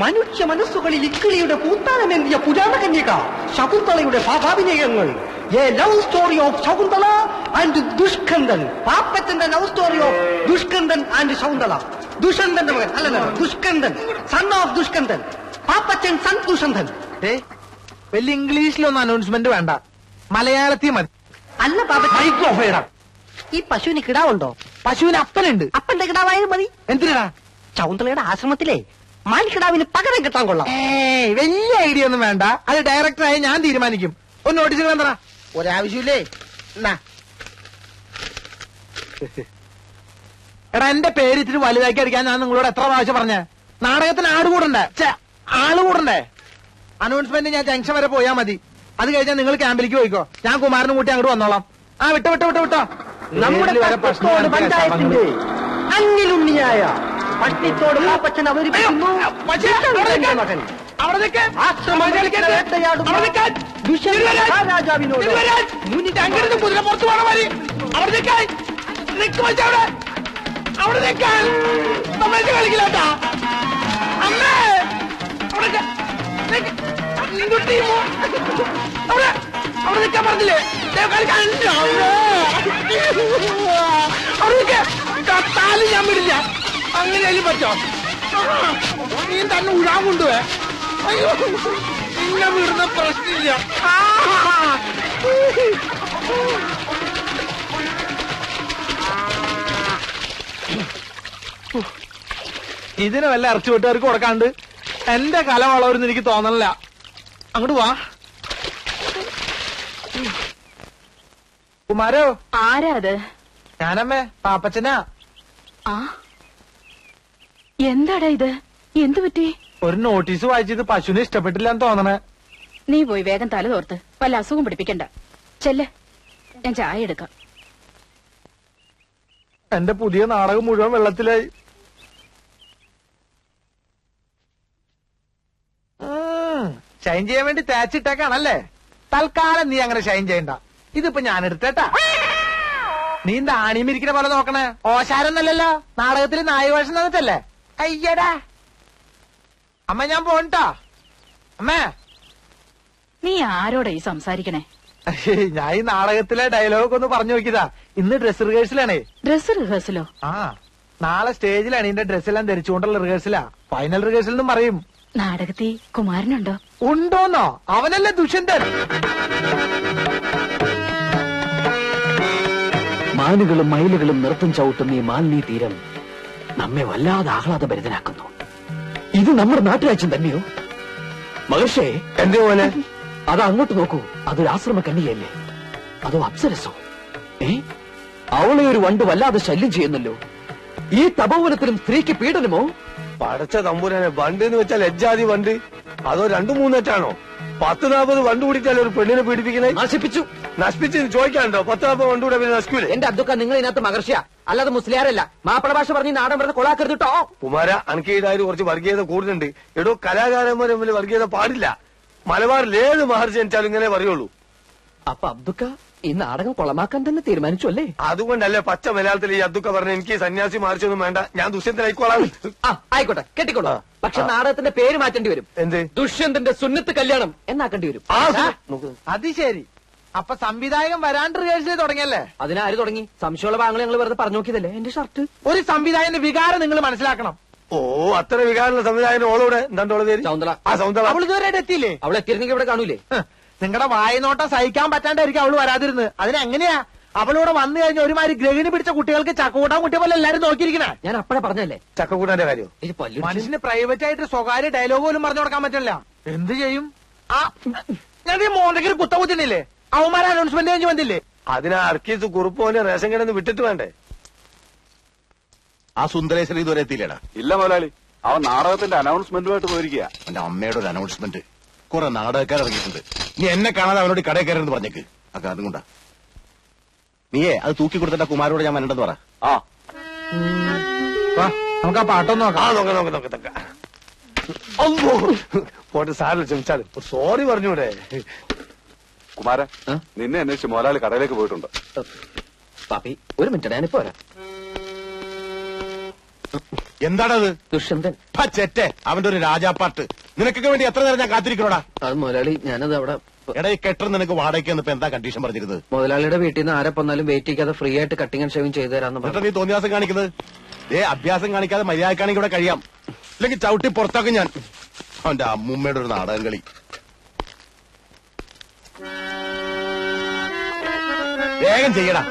മനുഷ്യ മനസ്സുകളിൽ ഇക്കിളിയുടെ പൂത്താനമേന്തിയ പുരാണ കന്യക ശകുന്തളയുടെ ഭാവാഭിനയങ്ങൾ. A love story of Shakuntala and Dushkandan. പാപ്പച്ചന്റെ love story of Dushkandan and Shakuntala. ദുഷന്തന്റെ മകൻ അല്ലല്ല, Dushkandan, son of Dushkandan. Pappachan son Dushanthan. വലിയ ഇംഗ്ലീഷിലൊന്നും അനൗൺസ്മെന്റ് വേണ്ട, മലയാളത്തിൽ മതി. അല്ല പാപ്പ, ഈ പശുവിന് കിടാവുണ്ടോ? പശുവിന് അപ്പനുണ്ട്. അപ്പന്റെ കിടാവായാലും മതി. എന്തിനാ? ശകുന്തളയുടെ ആശ്രമത്തിലെ മാൻകിടാവിന് പകരം കിട്ടാൻ കൊള്ളാം. വലിയ ഐഡിയ ഒന്നും വേണ്ട, അത് ഡയറക്ടറായി ഞാൻ തീരുമാനിക്കും. ഒന്ന് നോട്ടീസ് എന്താ? ഒരാവശ്യമില്ലേ? എടാ, എന്റെ പേര് ഇത്തിരി വലുതാക്കി അടിക്കാൻ ഞാൻ നിങ്ങളോട് എത്ര പ്രാവശ്യം പറഞ്ഞ? നാടകത്തിന് ആള് കൂടണ്ടേ? അനൗൺസ്മെന്റ് ഞാൻ ജംഗ്ഷൻ വരെ പോയാ മതി. അത് കഴിഞ്ഞാൽ നിങ്ങൾ ക്യാമ്പിലേക്ക് പോയിക്കോ, ഞാൻ കുമാരനും കൂട്ടി അങ്ങോട്ട് വന്നോളാം. വിട്ടോ. നമ്മുടെ പഞ്ചായത്തിന്റെ അന്നിലുണ്ണിയായ പട്ടിത്തോട് പാപ്പച്ചൻ അവതരിപ്പിക്കുന്നു മകൻ രാജാവിനോട് കുതിര പുറത്തു പോണ മതി. അവിടെ കളിക്കില്ലാട്ടാ. അമ്മേ, അവിടെ നിൽക്കാൻ പറഞ്ഞില്ലേ? കത്താലും ഞാൻ വിടില്ല. അങ്ങനെയാലും പറ്റോ? നീ തന്നെ ഉഴാൻ കൊണ്ടുപോയെ. അയ്യോ, നിന്നെ വിടുന്ന പ്രശ്നമില്ല. ഇതിന് വല്ല ഇറച്ചി വീട്ടുകാർക്ക് കൊടുക്കാണ്ട് എന്റെ കല വളരുന്ന് എനിക്ക് തോന്നണില്ല. അങ്ങോട്ട് വാ. കുമാരോ? ആരാ അത്? ഞാനമ്മേ, പാപ്പച്ചനാ. എന്താടാ ഇത്? എന്തു പറ്റി? ഒരു നോട്ടീസ് വായിച്ചത് പശുവിനെ ഇഷ്ടപ്പെട്ടില്ലെന്ന് തോന്നണേ. നീ പോയി വേഗം തല തോർത്ത് വല്ല അസുഖം പിടിപ്പിക്കണ്ട. ചെല്ല്, ഞാൻ ചായ എടുക്കാം. എന്റെ പുതിയ നാടകം മുഴുവൻ വെള്ളത്തിലായി. ഷൈൻ ചെയ്യാൻ വേണ്ടി തേച്ചിട്ടേക്കാണല്ലേ? തൽക്കാലം നീ അങ്ങനെ ഷൈൻ ചെയ്യണ്ട. ഇതിപ്പോ ഞാൻ എടുത്തേട്ടാ. നീ ആണിമിരിക്കുന്ന പോലെ നോക്കണേ. ഓശാരൊന്നല്ലല്ലോ, നാടകത്തിൽ നായവേഷം തന്നിട്ടല്ലേ? അയ്യടാ അമ്മ, ഞാൻ പോണ്ടാ. അമ്മേ, നീ ആരോടാ ഈ സംസാരിക്കണേ? ഞാൻ ഈ നാടകത്തിലെ ഡയലോഗ് ഒന്ന് പറഞ്ഞു നോക്കിയതാ. ഇന്ന് ഡ്രസ് റിഹേഴ്സലാണേ. ഡ്രസ് റിഹേഴ്സലോ? നാളെ സ്റ്റേജിലാണ് ഇതിന്റെ ഡ്രസ്സെല്ലാം ധരിച്ചുകൊണ്ടുള്ള റിഹേഴ്സലാ. ഫൈനൽ റിഹേഴ്സൽ എന്നും പറയും. നാടകത്തിൽ കുമാരനുണ്ടോ? ഉണ്ടോന്നോ? അവനല്ലേ ദുഷ്യന്തൻ. മാനുകളും മയിലുകളും നൃത്തം ചവിട്ടുന്ന ഈ മാലിന്യ തീരം നമ്മെ വല്ലാതെ ആഹ്ലാദഭരിതനാക്കുന്നു. ഇത് നമ്മുടെ നാട്ടുരാജ്യം തന്നെയോ? മഹർഷേ, എന്റെ പോലെ അത് അങ്ങോട്ട് നോക്കൂ. അതൊരു ആശ്രമ കന്യകയല്ലേ? അതോ അപ്സരസോ? അവളെ ഒരു വണ്ട് വല്ലാതെ ശല്യം ചെയ്യുന്നല്ലോ. ഈ തപോവനത്തിലും സ്ത്രീക്ക് പീഡനമോ? പടച്ച തമ്പുരാനെ, വണ്ട് എന്ന് വെച്ചാൽ എജ്ജാതി വണ്ട്. അതോ 2-3 10-40 വണ്ട് കൂടിച്ചാൽ ഒരു പെണ്ണിനെ പീഡിപ്പിക്കണേ? നശിപ്പിച്ച് ചോദിക്കാനുണ്ടോ? 10-40 വണ്ട് കൂടെ പിന്നെ നശിക്കൂലേ? എന്റെ അബ്ദുക്ക, നിങ്ങൾ ഇതിനകത്ത് മഹർഷിയ അല്ലാതെ മുസ്ലിയാരല്ല. മാപ്പിള ഭാഷ പറഞ്ഞ് നാടൻ വെറുതെ കൊളാക്കരുത് കേട്ടോ. കുമാര, അനക്ക് ഈടായാലും കുറച്ച് വർഗീയത കൂടുതലുണ്ട്. എടോ, കലാകാരന്മാരെ തമ്മിൽ വർഗീയത പാടില്ല. മലബാറിൽ ഏത് മഹർഷി ജനിച്ചാലും ഇങ്ങനെ പറയുള്ളൂ. അപ്പൊ അബ്ദുക്ക ഈ നാടകം കൊളമാക്കാൻ തന്നെ തീരുമാനിച്ചു അല്ലേ? അതുകൊണ്ടല്ലേ പച്ച മലയാളത്തിൽ ഈ അബ്ദുക്ക പറഞ്ഞ എനിക്ക് സന്യാസി മഹർഷിയൊന്നും വേണ്ട, ഞാൻ ദുഷ്യന്തനായിക്കോളാം. ആയിക്കോട്ടെ, കെട്ടിക്കോളൂ. പക്ഷെ നാടകത്തിന്റെ പേര് മാറ്റേണ്ടി വരും. എന്ത്? ദുഷ്യന്തന്റെ സുന്നത്ത് കല്യാണം എന്നാക്കേണ്ടി വരും. അത് ശരി. അപ്പൊ സംവിധായകൻ വരാണ്ട് റിഹേഴ്സൽ തുടങ്ങിയല്ലേ? അതിനാര് തുടങ്ങി? സംശയമുള്ള ഭാഗങ്ങൾ ഞങ്ങൾ വെറുതെ പറഞ്ഞു നോക്കിയതല്ലേ. എന്റെ ഷർട്ട്. ഒരു സംവിധായകന്റെ വികാരം നിങ്ങൾ മനസ്സിലാക്കണം. ഓ, അത്ര വികാരമുള്ള സംവിധായകൻ ഓളോടെ എന്താണ്ടോളെ പേര്? സൗന്ദര്യ. അവൾ ഇതുവരെ എത്തിയില്ലേ? അവൾ എത്തിയിരുന്നെങ്കിൽ ഇവിടെ കാണൂലേ? നിങ്ങളുടെ വായനോട്ടം സഹിക്കാൻ പറ്റാണ്ടായിരിക്കും അവള് വരാതിരുന്നത്. അതിനെങ്ങനെയാ അവളിവിടെ വന്നു കഴിഞ്ഞ ഒരുമാതിരി ഗ്രഹിണി പിടിച്ച കുട്ടികൾക്ക് ചക്കൂട്ടാൻ കുട്ടിയെ പോലെ എല്ലാരും നോക്കിയിരിക്കണേ. ഞാൻ അപ്പഴേ പറഞ്ഞല്ലേ ചക്കക്കൂട്ടാന്റെ കാര്യം. മനുഷ്യന് പ്രൈവറ്റ് ആയിട്ട് സ്വകാര്യ ഡയലോഗ് പോലും പറഞ്ഞു കൊടുക്കാൻ പറ്റില്ല. എന്ത് ചെയ്യും? ഞാൻ ഈ മോന്തയ്ക്ക് കുത്തകുത്തിനില്ലേ? അവന്മാരെ അനൗൺസ്മെന്റ് കഴിഞ്ഞ് വന്നില്ലേ? അതിനാ അർക്കീസ് കുറുപ്പോനെ റേഷൻ കിടന്ന് വിട്ടിട്ട് വേണ്ടേ? ആ സുന്ദരേശ്വരൻ ഇതുവരെ എത്തിയില്ലേടാ? ഇല്ല മുതലാളി, അവൻ നാടകത്തിന്റെ അനൗൺസ്മെന്റുമായിട്ട് പോയിരിക്കുക. എന്റെ അമ്മയുടെ ഒരു അനൗൺസ്മെന്റ്. കുറെ നാടകക്കാർ ഇറങ്ങിയിട്ടുണ്ട്. നീ എന്നെ കാണാതെ അവനോട് കടയിൽ കയറെന്ന് പറഞ്ഞേക്ക്. ആ കാരണം കൊണ്ടാ. നീയേ അത് തൂക്കി കൊടുത്തിട്ട് കുമാരോട് ഞാൻ വരണ്ടെന്ന് പറ. നമുക്ക് ആ പാട്ടൊന്നും നോക്കാം. പോട്ടെ, സാറിൽ ക്ഷമിച്ചാൽ സോറി പറഞ്ഞൂടെ? കുമാര, നിന്നെ അന്വേഷിച്ച് മുതലാളി കടയിലേക്ക് പോയിട്ടുണ്ട്. പാപ്പി, ഒരു മിനിറ്റ്, ഞാനിപ്പോ വരാം. എന്താണത്? ദുഷ്യന്തൻ. ചെറ്റെ, അവന്റെ ഒരു രാജാപ്പാട്ട്. നിനക്കൊക്കെ വേണ്ടി എത്ര നേരം ഞാൻ കാത്തിരിക്കണോടാ? അത് മുതലാളി, ഞാനത് അവിടെ എടാ, ഈ കെട്ടർ നിനക്ക് വാടകയ്ക്ക് ഇപ്പൊ എന്താ കണ്ടീഷൻ പറഞ്ഞിരുന്നത്? മുതലാളിയുടെ വീട്ടിൽ നിന്ന് ആരെ വന്നാലും വെയിറ്റ് ചെയ്യാതെ ഫ്രീ ആയിട്ട് കട്ടിങ് ആൻഡ് ഷേവിംഗ് ചെയ്തു തരാന്ന് എന്നിട്ട് നീ തോന്നിയാസം കാണിക്കുന്നത്? അഭ്യാസം കാണിക്കാതെ മര്യാദക്കാണെങ്കിൽ ഇവിടെ കഴിയാം, അല്ലെങ്കിൽ ചവിട്ടി പുറത്താക്കും ഞാൻ. അവന്റെ അമ്മൂമ്മയുടെ ഒരു നാടകം കളി. വേഗം ചെയ്യടാ.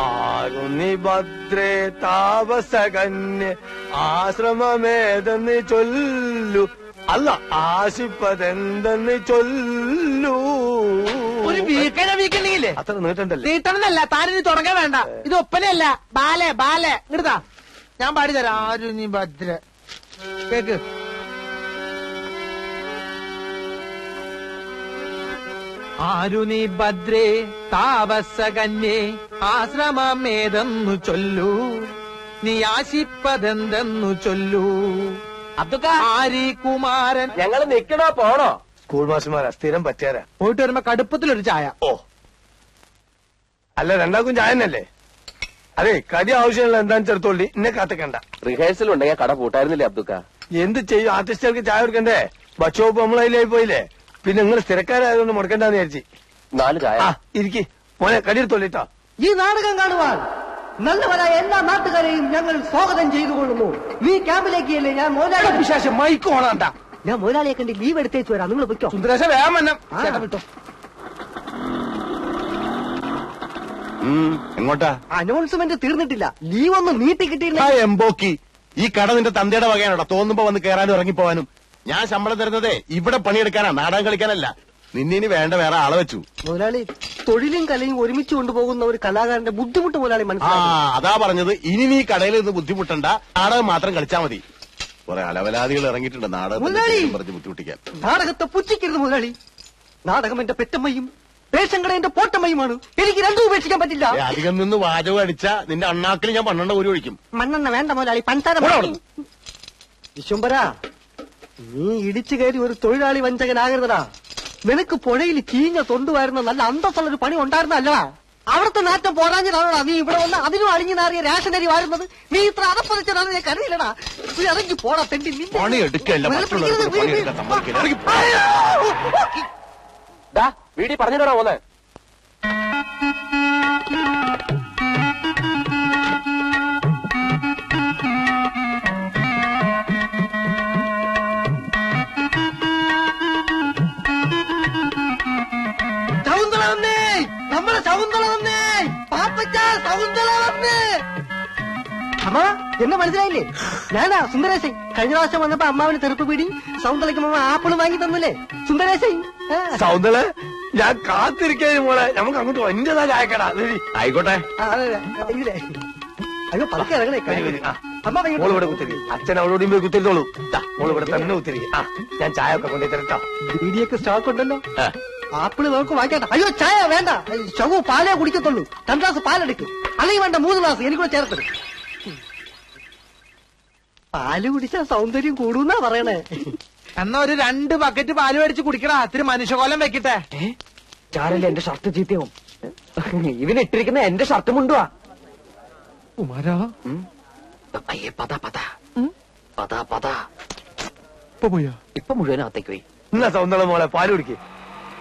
ആരുന്നി ഭദ്രേ താപസകന്യ ആശ്രമമേതെന്ന് ചൊല്ലു, അല്ല ആശിപ്പതെന്തെന്ന് ചൊല്ലൂ. ഒരു വീക്കണ്ടെങ്കിലേ അത്ര നീട്ടണ്ടല്ലേ? നീട്ടണമെന്നല്ല, താനിനി തുടങ്ങാൻ വേണ്ട. ഇത് ഒപ്പനയല്ല, ബാലെ ബാലെ. ഇങ്ങടുതാ, ഞാൻ പാടിത്തരാം. ആരു നീ ഭദ്ര കേക്ക്. ആരു നീ ഭദ്രേ താപസകന്യേ ആശ്രമമേതെന്നു ചൊല്ലൂ, നീ ആശിപ്പതെന്തെന്നു ചൊല്ലൂ. ആരി കുമാരൻ. ഞങ്ങൾ നിക്കണോ പോണോ? സ്കൂൾ മാസ്റ്റർമാരാ, സ്ഥിരം പറ്റിയാരാ. പോയിട്ട് വരുമ്പോ കടുപ്പത്തിലൊരു ചായ. ഓ, അല്ല രണ്ടാക്കും ചായ തന്നെയല്ലേ? അതെ, കടി ആവശ്യമുള്ള എന്താന്ന് ചെറുത്തോളി, എന്നെ കാത്തിക്കണ്ട. റിഹേഴ്സൽ ഉണ്ടെങ്കിൽ കട പൂട്ടായിരുന്നില്ലേ അബ്ദുക്ക? എന്ത് ചെയ്യും, ആർട്ടിസ്റ്റുകൾക്ക് ചായ കൊടുക്കണ്ടേ? ഭക്ഷോപ്പ് നമ്മളതിലായി പോയില്ലേ. പിന്നെ നിങ്ങൾ സ്ഥിരക്കാരായതുകൊണ്ട് മുടക്കണ്ടെന്ന് വിചാരിച്ചു. 4 ചായ. ഇരിക്കി മോനെ, കടിയെടുത്തോളിട്ടോ. ഈ നാടകം കാണുവാൻ നല്ലവരായ എല്ലാ നാട്ടുകാരെയും ഞങ്ങൾ സ്വാഗതം ചെയ്തുകൊള്ളുന്നു. ഈ ക്യാമ്പിലേക്കല്ലേ ഞാൻ മുതലാളി. വിശേഷം മൈക്ക് ഓണാണ്ട. ഞാൻ മുതലാളിയെ കണ്ടി ലീവ് എടുത്തേച്ചു വരാം, നിങ്ങൾ പൊയ്ക്കോ. സുന്ദരേശ വേഗം വന്നം. ചേട്ടാ വിട്ടോ. എങ്ങോട്ടാ? അനൗൺസ്മെന്റ് തീർന്നിട്ടില്ല, ലീവ് ഒന്ന് നീട്ടി കിട്ടിയില്ല. എംബോക്കി, ഈ കട നിന്റെ തന്തയുടെ വകയാണോടാ? തോന്നുമ്പോ വന്ന് കയറാനും ഇറങ്ങിപ്പോവാനും. ഞാൻ ശമ്പളം തരുന്നതേ ഇവിടെ പണിയെടുക്കാനാ, നാടകം കളിക്കാനല്ല. നിന്നിനി വേണ്ട വേറെ ആളെ വെച്ചു. മുതലാളി, തൊഴിലും കലയും ഒരുമിച്ച് കൊണ്ടുപോകുന്ന ഒരു കലാകാരന്റെ ബുദ്ധിമുട്ട് മുതലാളി മനസ്സിലാക്കി. അതാ പറഞ്ഞത്, ഇനി നീ കടയിൽ നിന്ന് ബുദ്ധിമുട്ടണ്ട, നാടകം മാത്രം കളിച്ചാ മതി. കുറെ അലവലാദികൾ ഇറങ്ങിയിട്ടുണ്ട് നാടകം പറഞ്ഞ് ബുദ്ധിമുട്ടിക്കാൻ. നാടകത്തെ പുച്ഛിക്കരുത് മുതലാളി. നാടകം എന്റെ പെറ്റമ്മയും റേഷൻ കട എന്റെ പോട്ടമ്മയുമാണ്. എനിക്ക് രണ്ടും ഉപേക്ഷിക്കാൻ പറ്റില്ല. അധികം നിന്ന് വാചകം അടിച്ചാ നിന്റെ അണ്ണാക്കിൽ ഞാൻ 12 ഒരു ഒഴിക്കും. മണ്ണെണ്ണ വേണ്ട മുതലാളി, പഞ്ചാര. വിശ്വംബര, നീ ഇടിച്ചു കയറി ഒരു തൊഴിലാളി വഞ്ചകനാകരുതടാ. നിനക്ക് പുഴയിൽ ചീഞ്ഞ തൊണ്ടുവായിരുന്ന നല്ല അന്തസ്സുള്ളൊരു പണി ഉണ്ടായിരുന്നല്ലടാ. അവിടുത്തെ നാറ്റം പോരാഞ്ഞതാണോടാ നീ ഇവിടെ വന്ന് അതിനും അഴിഞ്ഞു നാറിയ റേഷനരി വാരുന്നത്. നീ ഇത്ര അതപ്പതിച്ചതാണ് ഞാൻ കരുതില്ലടാ. നീ ഇറങ്ങി പോടാ തെണ്ടി. പണി എടുക്കല്ല, വീടി പറഞ്ഞിട്ടാ പോന്നെ. ശകുന്തള വന്നേ, നമ്മുടെ ശകുന്തള വന്നേ, പാപ്പച്ച ശകുന്തള വന്നേ. അമ്മ എന്നെ മനസ്സിലായില്ലേ? ഞാനാ സുന്ദരേശൻ. കഴിഞ്ഞ പ്രാവശ്യം വന്നപ്പോ അമ്മാവിന് തെറുപ്പ് പീടി, ശകുന്തളയ്ക്ക് അമ്മ ആപ്പിള് വാങ്ങി തന്നില്ലേ സുന്ദരേശൻ. സൗന്ദര്യ, ഞാൻ കാത്തിരിക്കാനും മോളെ. നമുക്ക് അങ്ങോട്ട് എന്റേതാ ചായക്കടാ. ആയിക്കോട്ടെ. ഇല്ലേ? അയ്യോ പതുക്കെ ഇറങ്ങണേ. അമ്മ മോള് ഇവിടെ കുത്തിരി, അച്ഛൻ അവളോടും പോയി കുത്തിരിത്തോളൂ. മോള് ഇവിടെ തന്നെ കുത്തിരി. ഞാൻ ചായ ഒക്കെ കൊണ്ടു തരട്ടോ. ബീഡിയൊക്കെ സ്റ്റോക്ക് ഉണ്ടല്ലോ. ആപ്പിള് നമുക്ക് വാങ്ങിക്കട്ടെ. അയ്യോ ചായ വേണ്ട, ശവു പാലേ കുടിക്കത്തുള്ളൂ. 2 ഗ്ലാസ് പാലെടുക്കും, അല്ലെങ്കിൽ വേണ്ട 3 ഗ്ലാസ് എനിക്കൂടെ ചേർത്തത്. പാല് കുടിച്ചാൽ സൗന്ദര്യം കൂടുന്നാ പറയണേ. എന്നാ ഒരു 2 ബക്കറ്റ് പാല് മേടിച്ച് കുടിക്കടാ. ഇത്തിരി മനുഷ്യകോലം വെക്കട്ടെ. ചാരല്ലേ എന്റെ ഷർട്ട് ചീത്തയാവും. ഇവനിട്ടിരിക്കുന്ന എന്റെ ഷർട്ട് മുണ്ടുവാ. കുമാരാ, അയ്യേ പതാ പതാ പതാ പതാ. പോയാ ഇപ്പൊ മുഴുവനകത്തേക്ക് പോയി. എന്നാ സൗന്ദര്യ മോളെ പാല് കുടിക്കേ.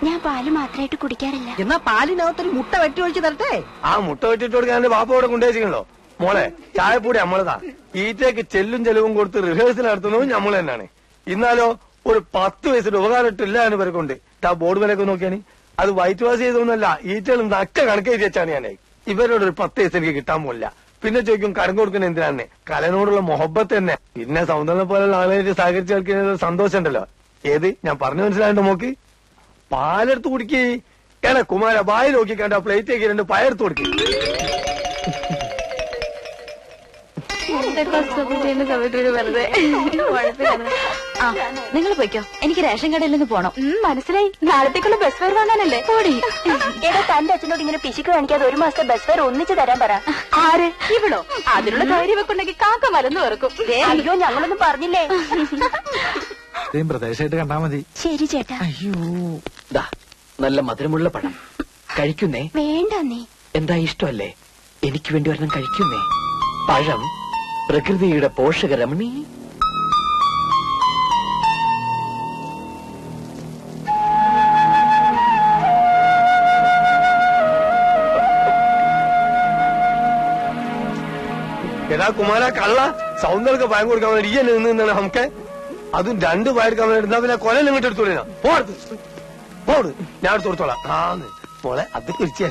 ഞാൻ പാല് മാത്രമായിട്ട് കുടിക്കാറില്ല. എന്നാ പാലിനകത്തൊരു മുട്ട വെട്ടി ഒഴിച്ച് തരട്ടെ. ആ മുട്ട വെട്ടിട്ട് കൊടുക്കാൻ ബാപ്പ ഇവിടെ കൊണ്ടുവച്ചിട്ടുണ്ടോ? മോളെ ചായപ്പൂടി നമ്മളതാ. ഈറ്റയ്ക്ക് ചെല്ലും ചെലവും കൊടുത്ത് റിഹേഴ്സൽ നടത്തുന്നതും നമ്മൾ തന്നെയാണ്. ഇന്നാലോ ഒരു 10 വയസ്സിന്റെ ഉപകാരമിട്ടില്ല എന്ന് പേർക്കുണ്ട്. ആ ബോർഡ് വിലയൊക്കെ നോക്കിയാണ്. അത് വൈറ്റ് വാഷ് ചെയ്തൊന്നുമല്ല, ഈറ്റകൾ നക്ക കണക്ക് എഴുതി വെച്ചാണ് ഞാൻ. ഇവരോട് ഒരു 10 വയസ്സ് എനിക്ക് കിട്ടാൻ പോലില്ല. പിന്നെ ചോദിക്കും കരം കൊടുക്കുന്ന എന്തിനാണ്? കലനോടുള്ള മൊഹബത്ത് തന്നെ. പിന്നെ സൗന്ദര്യം പോലുള്ള ആളുകളായിട്ട് സഹകരിച്ച് കളിക്കുന്ന സന്തോഷം ഉണ്ടല്ലോ. ഏത് ഞാൻ പറഞ്ഞു മനസ്സിലായിട്ട് നോക്ക്. പാലെടുത്ത് കുടിക്കേ. ഏടാ കുമാര, ബായി നോക്കി കണ്ട പ്ലേറ്റേക്ക് 2 പയർത്ത് കൊടുക്കേ. നിങ്ങൾ പോയിക്കോ, എനിക്ക് റേഷൻ കടയിൽ നിന്ന് പോണം. മനസ്സിലായി, നാളത്തേക്കുള്ള ബസ് ഫെയർ വാങ്ങാനല്ലേ. പോടി. എടാ, തന്റെ അച്ഛനോട് ഇങ്ങനെ പിശുക്ക് കാണിക്കാതെ 1 മാസത്തെ ബസ് ഫെയർ ഒന്നിച്ച് തരാൻ പറ. ആര്? ഇവിടോ? അതിനുള്ള ധൈര്യം വെക്കുണ്ടെങ്കിൽ കാക്ക മലന്ന് വെറുക്കും. അയ്യോ, ഞങ്ങളൊന്നും പറഞ്ഞില്ലേ. പ്രദേശമായിട്ട് കണ്ടാ മതി. ശരി ചേട്ടാ. അയ്യോ, നല്ല മധുരമുള്ള പഴം കഴിക്കുന്നേ. വേണ്ട നീ. എന്താ ഇഷ്ടമല്ലേ? എനിക്ക് വേണ്ടി ഒരെണ്ണം കഴിക്കുന്നേ. പഴം പ്രകൃതിയുടെ പോഷകരമണി. എടാ കുമാര കള്ള സൗന്ദര്യ ഭയം കൊടുക്കാൻ വേണ്ടി ഈ നിന്നാണ് നമുക്ക് അതും 2 പായെടുക്കാൻ വേണ്ടി എന്നാ പിന്നെ കൊല ഇങ്ങോട്ട് എടുത്തോളിനാ പോട് ഞാൻ എടുത്ത് കൊടുത്തോളാം. മോളെ അത് കുറിച്ച്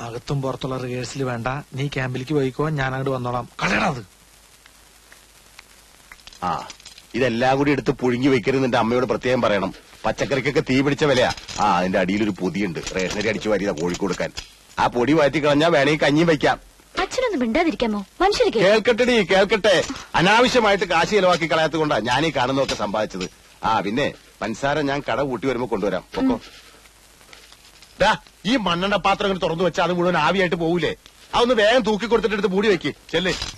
അകത്തും പുറത്തുള്ള റിഹേഴ്സൽ വേണ്ട, നീ ക്യാമ്പിലേക്ക് പോയിക്കോ, ഞാൻ അങ്ങോട്ട് വന്നോളാം. കളയടാ അത്. ആ ഇതെല്ലാം കൂടി എടുത്ത് പുഴുങ്ങി വെക്കരുത് എന്റെ അമ്മയോട് പ്രത്യേകം പറയണം. പച്ചക്കറിക്കൊക്കെ തീ പിടിച്ച വിലയാ. ആ അതിന്റെ അടിയിലൊരു പൊതിയുണ്ട്, റേഷനരി അടിച്ചു വാരിയതാ കോഴിക്ക് കൊടുക്കാൻ. ആ പൊടി വാറ്റി കളഞ്ഞാ വേണമെങ്കിൽ കഞ്ഞിയും വെക്കാം. അച്ഛനൊന്നും മിണ്ടാതിരിക്കാമോ? മനുഷ്യര് കേൾക്കട്ടെടി കേൾക്കട്ടെ. അനാവശ്യമായിട്ട് കാശ് ചെലവാക്കി കളയാത്തത് കൊണ്ടാ ഞാൻ ഈ കാണുന്നതൊക്കെ സമ്പാദിച്ചത്. ആ പിന്നെ പഞ്ചസാര ഞാൻ കട കൂട്ടി വരുമ്പോ കൊണ്ടുവരാം. പൊക്കോ. ഈ മണ്ണെണ്ണ പാത്രം തുറന്നു വെച്ചാൽ അത് മുഴുവൻ ആവിയായിട്ട് പോകൂലേ? അതൊന്ന് വേഗം തൂക്കി കൊടുത്തിട്ട് എടുത്ത് മൂടി വെക്ക് ചെല്ലേ.